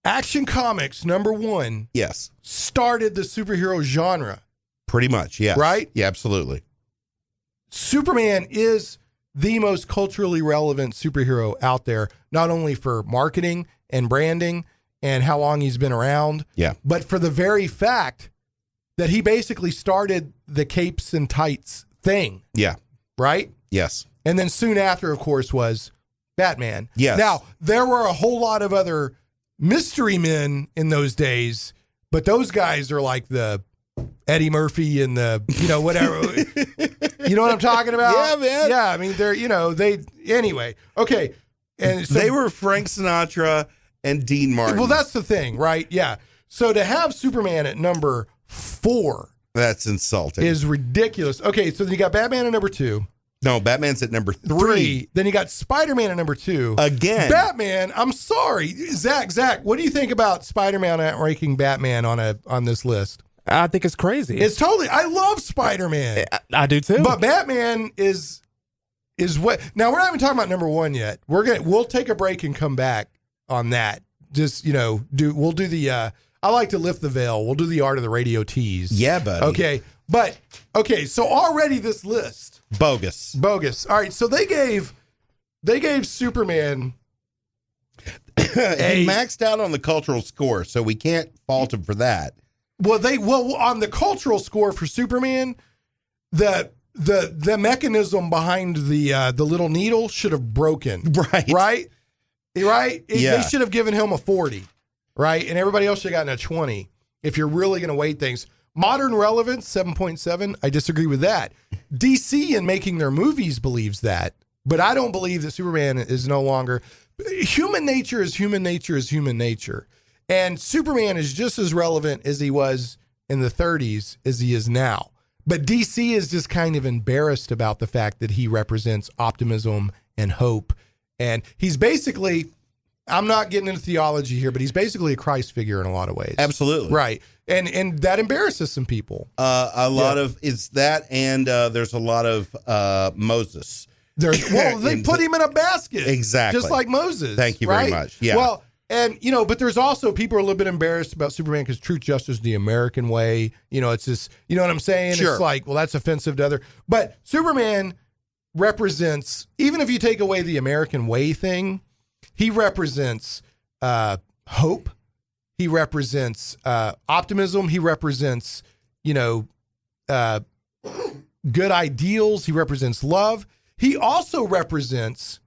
Action Comics, number 1,
Yes.
started the superhero genre.
Pretty much, yes.
Right?
Yeah, absolutely.
Superman is the most culturally relevant superhero out there, not only for marketing and branding and how long he's been around,
Yeah.
but for the very fact that he basically started the capes and tights thing,
Yeah.
right?
Yes.
And then soon after, of course, was Batman.
Yes.
Now, there were a whole lot of other mystery men in those days, but those guys are like the Eddie Murphy and the, whatever. You know what I'm talking about?
Yeah, man.
Yeah, I mean, anyway. Okay. And so,
They were Frank Sinatra and Dean Martin.
well, that's the thing, right? Yeah. So to have Superman at number 4
That's insulting.
is ridiculous. Okay, so then you got Batman at number 2.
No, Batman's at number 3.
3. Then you got Spider-Man at number 2.
Again.
Batman, I'm sorry. Zach, what do you think about Spider-Man outranking Batman on this list?
I think it's crazy.
It's totally, I love Spider-Man.
I do too.
But Batman is what, now we're not even talking about number 1 yet. We'll take a break and come back on that. Just, we'll do the, I like to lift the veil. We'll do the art of the radio tease.
Yeah, buddy.
Okay. So already this list.
Bogus.
All right. So they gave Superman.
He maxed out on the cultural score, so we can't fault him for that.
Well, on the cultural score for Superman, the mechanism behind the little needle should have broken. Right. They should have given him a 40, right? And everybody else should have gotten a 20. If you're really going to weight things, modern relevance 7.7. I disagree with that. DC in making their movies believes that, but I don't believe that Superman is no longer. Human nature is human nature is human nature. And Superman is just as relevant as he was in the 30s as he is now. But DC is just kind of embarrassed about the fact that he represents optimism and hope. And he's basically, I'm not getting into theology here, but he's basically a Christ figure in a lot of ways.
Absolutely.
Right. And that embarrasses some people.
A lot of, it's that, and there's a lot of Moses.
They put him in a basket.
Exactly.
Just like Moses.
Thank you very much. Yeah.
Well, and, but there's also people are a little bit embarrassed about Superman because truth, justice, the American way. It's just, you know what I'm saying?
Sure.
It's like, well, that's offensive to other. But Superman represents, even if you take away the American way thing, he represents hope. He represents optimism. He represents, good ideals. He represents love. He also represents,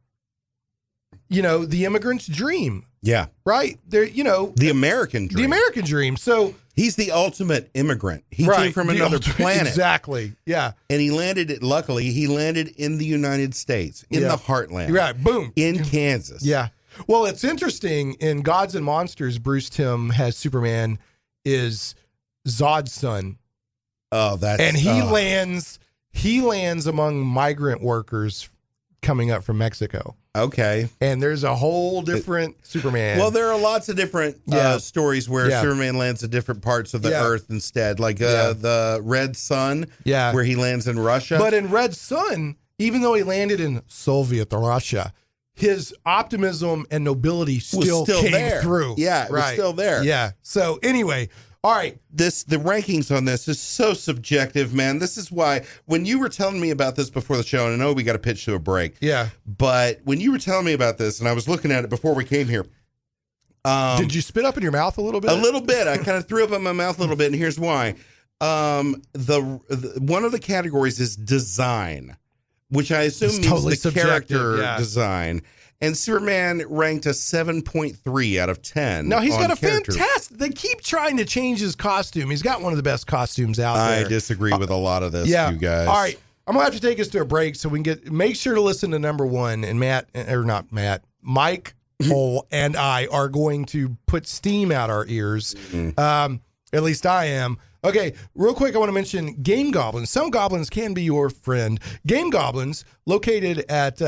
the immigrant's dream.
Yeah.
Right?
The American dream.
The American dream. So
he's the ultimate immigrant. He came from another planet.
Exactly. Yeah.
And he landed in the United States, in the heartland.
Right. Boom.
In Kansas.
Yeah. Well, it's interesting. In Gods and Monsters, Bruce Timm has Superman is Zod's son.
Oh, that's...
And he lands among migrant workers coming up from Mexico.
Okay.
And there's a whole different Superman.
Well, there are lots of different stories where Superman lands in different parts of the earth instead, like the Red Sun, where he lands in Russia.
But in Red Sun, even though he landed in Soviet Russia, his optimism and nobility still came
there.
Through.
Yeah, it was still there.
Yeah. So anyway, all right.
The rankings on this is so subjective, man. This is why when you were telling me about this before the show, and I know we got to pitch to a break.
Yeah.
But when you were telling me about this, and I was looking at it before we came here.
Did you spit up in your mouth a little bit?
A little bit. I kind of threw up in my mouth a little bit, and here's why. One of the categories is design, which I assume means
totally
the character design. And Superman ranked a 7.3 out of 10.
Now, he's got a
character.
fantastic... They keep trying to change his costume. He's got one of the best costumes out there.
I disagree with a lot of this, you guys.
All right. I'm going to have to take us to a break so we can make sure to listen to number 1. And Mike, Cole, and I are going to put steam out our ears. At least I am. Okay, real quick, I want to mention Game Goblins. Some goblins can be your friend. Game Goblins, located at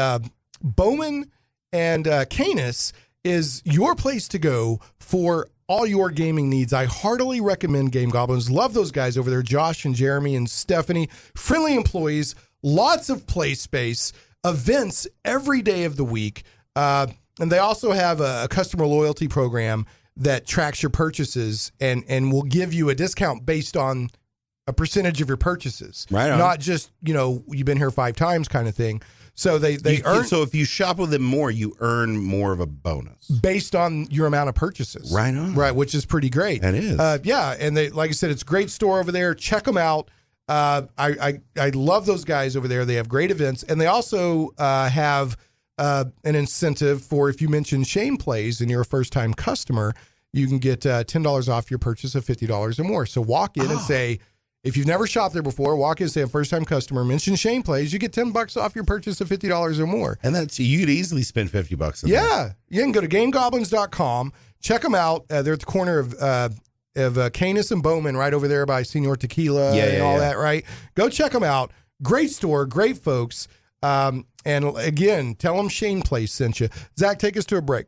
Bowman and Canis, is your place to go for all your gaming needs. I heartily recommend Game Goblins. Love those guys over there, Josh and Jeremy and Stephanie. Friendly employees, lots of play space, events every day of the week. And they also have a customer loyalty program that tracks your purchases and will give you a discount based on a percentage of your purchases.
Right on.
Not just, you've been here 5 times kind of thing. So they earn.
So if you shop with them more, you earn more of a bonus
based on your amount of purchases.
Right on.
Right, which is pretty great.
That is.
And they, like I said, it's a great store over there. Check them out. I love those guys over there. They have great events, and they also have an incentive for if you mention Shane Plays and you're a first time customer, you can get $10 off your purchase of $50 or more. So walk in and say. If you've never shopped there before, walk in and say, I'm a first-time customer, mention Shane Plays, you get $10 off your purchase of $50 or more.
And you could easily spend $50 on that.
You can go to GameGoblins.com, check them out. They're at the corner of Canis and Bowman, right over there by Senor Tequila and all that, right? Go check them out. Great store, great folks. And again, tell them Shane Place sent you. Zach, take us to a break.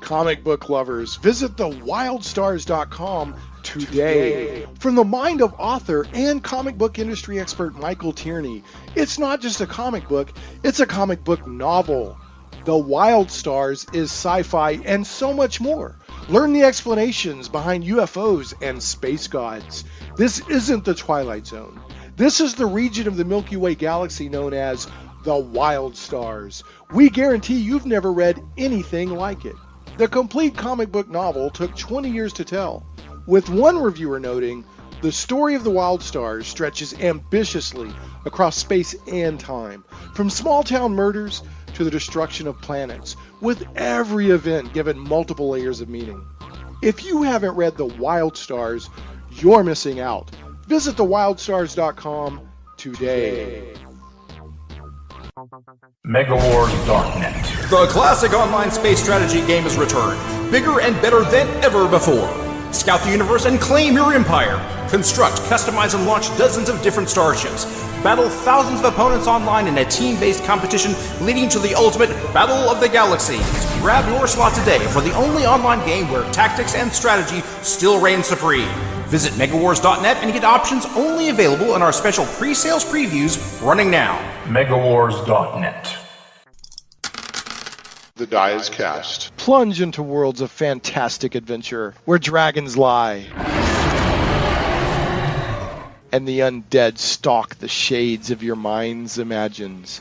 Comic book lovers, visit thewildstars.com today. From the mind of author and comic book industry expert Michael Tierney, it's not just a comic book, it's a comic book novel. The Wild Stars is sci-fi and so much more. Learn the explanations behind UFOs and space gods. This isn't the Twilight Zone. This is the region of the Milky Way galaxy known as the Wild Stars. We guarantee you've never read anything like it. The complete comic book novel took 20 years to tell, with one reviewer noting, the story of the Wild Stars stretches ambitiously across space and time, from small-town murders to the destruction of planets, with every event given multiple layers of meaning. If you haven't read The Wild Stars, you're missing out. Visit thewildstars.com today.
Megawars.net.
The classic online space strategy game has returned, bigger and better than ever before. Scout the universe and claim your empire. Construct, customize, and launch dozens of different starships. Battle thousands of opponents online in a team-based competition leading to the ultimate Battle of the Galaxies. Grab your slot today for the only online game where tactics and strategy still reign supreme. Visit megawars.net and get options only available in our special pre-sales previews running now.
Megawars.net.
The die is cast. Plunge into worlds of fantastic adventure where dragons lie and the undead stalk the shades of your mind's imagines.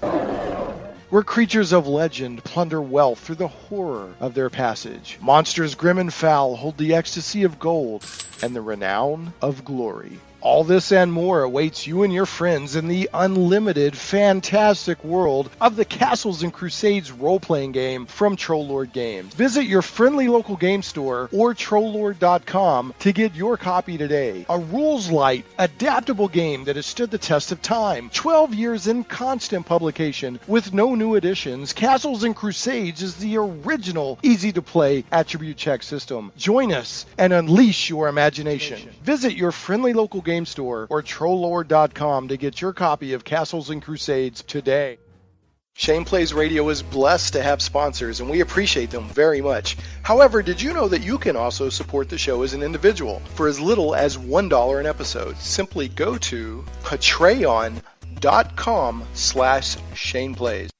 Where creatures of legend plunder wealth through the horror of their passage. Monsters grim and foul hold the ecstasy of gold and the renown of glory. All this and more awaits you and your friends in the unlimited, fantastic world of the Castles and Crusades role-playing game from Trollord Games. Visit your friendly local game store or Trollord.com to get your copy today. A rules-light, adaptable game that has stood the test of time. 12 years in constant publication with no new additions, Castles and Crusades is the original easy-to-play attribute check system. Join us and unleash your imagination. Visit your friendly local game store or Trollord.com to get your copy of Castles and Crusades today. Shane Plays Radio is blessed to have sponsors, and we appreciate them very much. However, did you know that you can also support the show as an individual for as little as $1 an episode? Simply go to patreon.com/ShanePlays.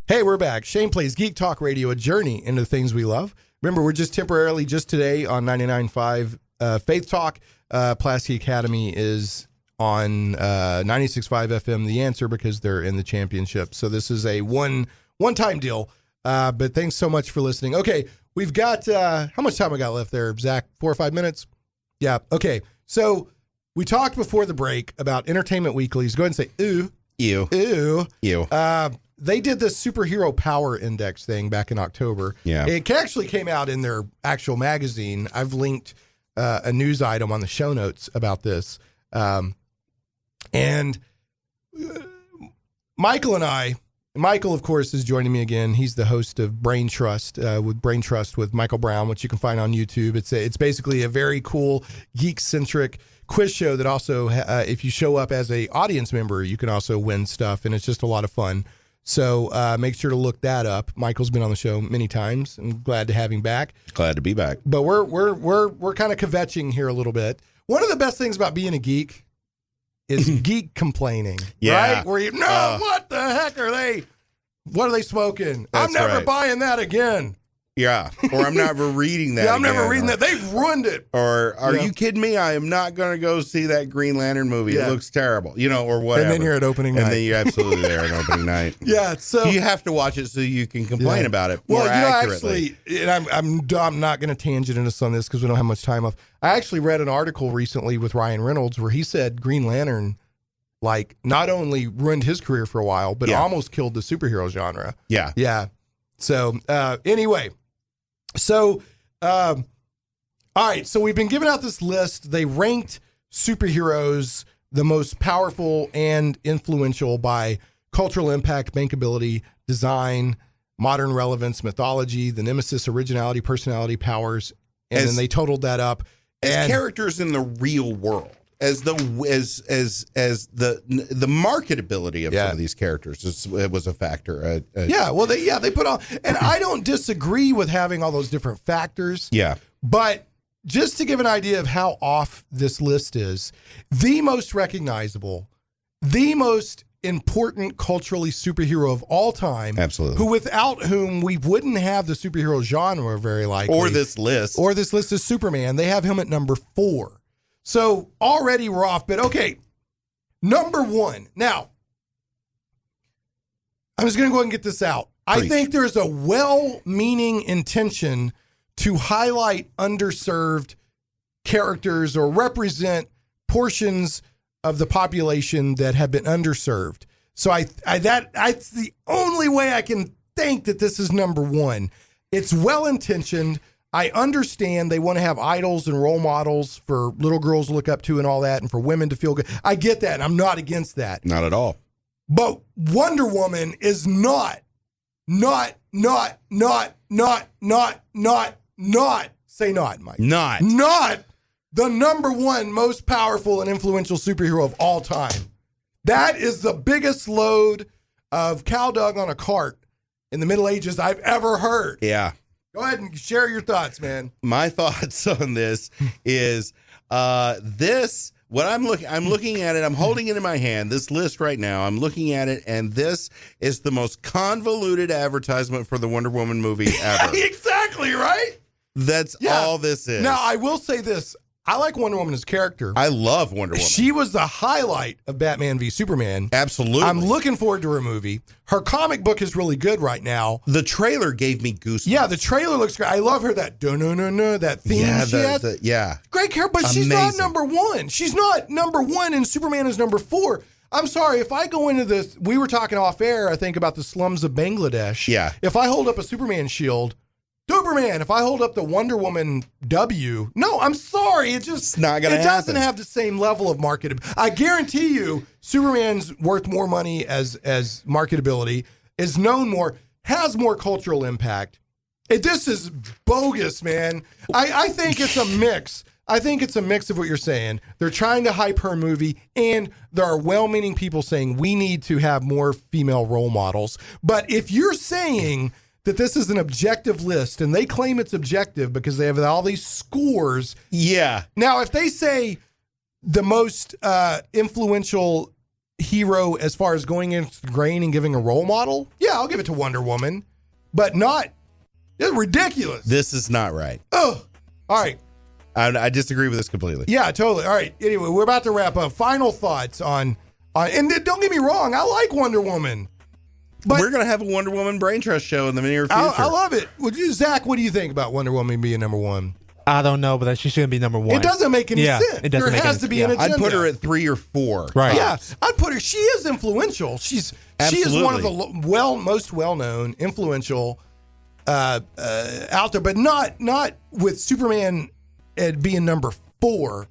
Hey, we're back. Shane Plays Geek Talk Radio, a journey into the things we love. Remember, we're just temporarily, just today on 99.5 Faith Talk. Plasky Academy is on 96.5 FM The Answer because they're in the championship. So this is a one-time deal. But thanks so much for listening. Okay, we've got, how much time we got left there, Zach? 4 or 5 minutes? Yeah, okay. So we talked before the break about Entertainment Weeklies. Go ahead and say, ooh.
Ew.
Ooh.
Ew.
They did this superhero power index thing back in October.
Yeah.
It actually came out in their actual magazine. I've linked a news item on the show notes about this. And Michael and I, Michael, of course, is joining me again. He's the host of Brain Trust with Michael Brown, which you can find on YouTube. It's basically a very cool geek-centric quiz show that also, if you show up as a audience member, you can also win stuff, and it's just a lot of fun. So make sure to look that up. Michael's been on the show many times. I'm glad to have him back.
Glad to be back.
But we're kind of kvetching here a little bit. One of the best things about being a geek is geek complaining.
Yeah.
Right? Where what the heck are they? What are they smoking? I'm
That's
never
right.
buying that again.
Yeah. Or I'm never reading that.
Yeah, I'm never
again.
reading that. They've ruined it.
Or are
Yeah.
you kidding me? I am not going to go see that Green Lantern movie.
Yeah.
It looks terrible, or whatever.
And then you're at opening night.
And then you're absolutely there at opening night.
Yeah, so
You have to watch it so you can complain about it more
well,
accurately.
actually, and I'm not going to tangent into some of this because we don't have much time left. I actually read an article recently with Ryan Reynolds where he said Green Lantern, like, not only ruined his career for a while, but
Yeah.
almost killed the superhero genre.
Yeah.
Yeah. So anyway, so all right. So we've been giving out this list. They ranked superheroes the most powerful and influential by cultural impact, bankability, design, modern relevance, mythology, the nemesis, originality, personality, powers, and then they totaled that up
as characters in the real world. As the marketability of some of these characters was a factor.
They put on, and I don't disagree with having all those different factors.
Yeah,
but just to give an idea of how off this list is, the most recognizable, the most important culturally superhero of all time,
absolutely,
who without whom we wouldn't have the superhero genre very likely,
or this list
is Superman. They have him at number 4. So already we're off, but okay. Number 1. Now, I'm just going to go ahead and get this out.
Preach.
I think there's a well-meaning intention to highlight underserved characters or represent portions of the population that have been underserved. So that's the only way I can think that this is number 1. It's well-intentioned. I understand they want to have idols and role models for little girls to look up to and all that, and for women to feel good. I get that. And I'm not against that.
Not at all.
But Wonder Woman is not, say not, Mike. Not the number 1 most powerful and influential superhero of all time. That is the biggest load of cow dung on a cart in the Middle Ages I've ever heard.
Yeah.
Go ahead and share your thoughts, man.
My thoughts on this is what I'm looking at it, I'm holding it in my hand, this list right now. I'm looking at it, and this is the most convoluted advertisement for the Wonder Woman movie ever.
Exactly, right?
That's all this is.
Now, I will say this. I like Wonder Woman as a character.
I love Wonder Woman.
She was the highlight of Batman v Superman.
Absolutely.
I'm looking forward to her movie. Her comic book is really good right now.
The trailer gave me goosebumps.
Yeah, the trailer looks great. I love her, that that theme she has. Great character, but she's not number 1. She's not number 1, and Superman is number 4. I'm sorry, if I go into this, we were talking off air, I think, about the slums of Bangladesh.
Yeah.
If I hold up a Superman shield, Superman, if I hold up the Wonder Woman W, no, I'm sorry. It's
not going to happen.
It doesn't have the same level of marketability. I guarantee you, Superman's worth more money as marketability, is known more, has more cultural impact. This is bogus, man. I think it's a mix. I think it's a mix of what you're saying. They're trying to hype her movie, and there are well-meaning people saying we need to have more female role models. But if you're saying that this is an objective list, and they claim it's objective because they have all these scores.
Yeah.
Now, if they say the most influential hero as far as going against the grain and giving a role model, yeah, I'll give it to Wonder Woman, but not. It's ridiculous.
This is not right.
Oh, all right.
I disagree with this completely.
Yeah, totally. All right. Anyway, we're about to wrap up. Final thoughts on and don't get me wrong, I like Wonder Woman. But
we're going to have a Wonder Woman Brain Trust show in the near future.
I love it. Zach, what do you think about Wonder Woman being number 1?
I don't know, but she shouldn't be number 1.
It doesn't make any sense.
It doesn't
there has to be an agenda.
I'd put her at 3 or 4.
Right.
Yeah, I'd put her. She is influential. She is one of the most well-known, influential out there, but not with Superman being number 4.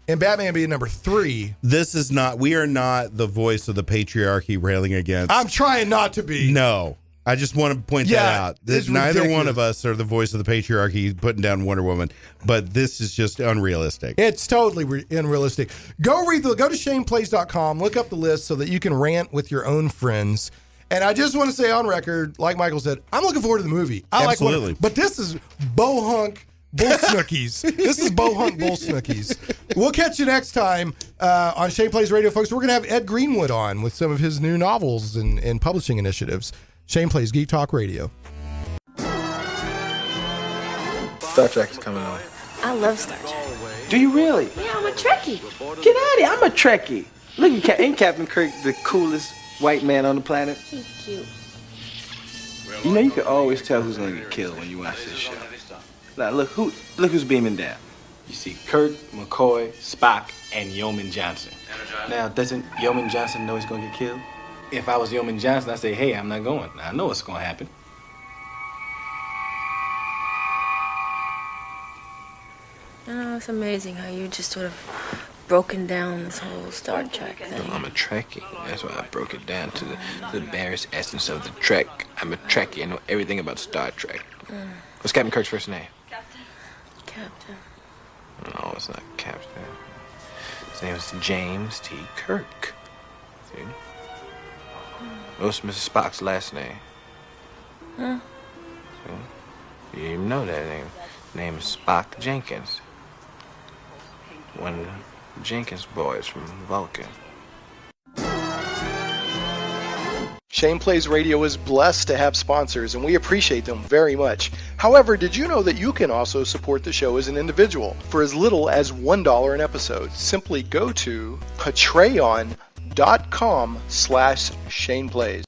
And Batman being number 3.
We are not the voice of the patriarchy railing against.
I'm trying not to be.
No. I just want to point that out. Neither
ridiculous.
one of us are the voice of the patriarchy putting down Wonder Woman, but this is just unrealistic.
It's totally unrealistic. Go to shaneplays.com, look up the list so that you can rant with your own friends. And I just want to say on record, like Michael said, I'm looking forward to the movie.
Absolutely.
But this is bohunk bull snookies. This is bohunk bull snookies. We'll catch you next time on Shane Plays Radio, folks. We're going to have Ed Greenwood on with some of his new novels and publishing initiatives. Shane Plays Geek Talk Radio.
Star Trek is coming on.
I love Star Trek.
Do you really?
Yeah, I'm a Trekkie.
Get out of here. I'm a Trekkie. Look, ain't Captain Kirk the coolest white man on the planet?
He's cute.
You know, you can always tell who's going to get killed when you watch this show. Now, look who's beaming down. You see Kirk, McCoy, Spock, and Yeoman Johnson. Now, doesn't Yeoman Johnson know he's going to get killed? If I was Yeoman Johnson, I'd say, hey, I'm not going. I know what's going to happen.
You know, it's amazing how you just sort of broken down this whole Star Trek thing.
I'm a Trekkie. That's why I broke it down to the barest essence of the Trek. I'm a Trekkie. I know everything about Star Trek. What's Captain Kirk's first name?
Captain.
No, it's not Captain. His name is James T. Kirk. See? What's Mrs. Spock's last name?
Huh?
See? You didn't even know that name. His name is Spock Jenkins. One of the Jenkins boys from Vulcan.
Shane Plays Radio is blessed to have sponsors, and we appreciate them very much. However, did you know that you can also support the show as an individual for as little as $1 an episode? Simply go to patreon.com/ShanePlays.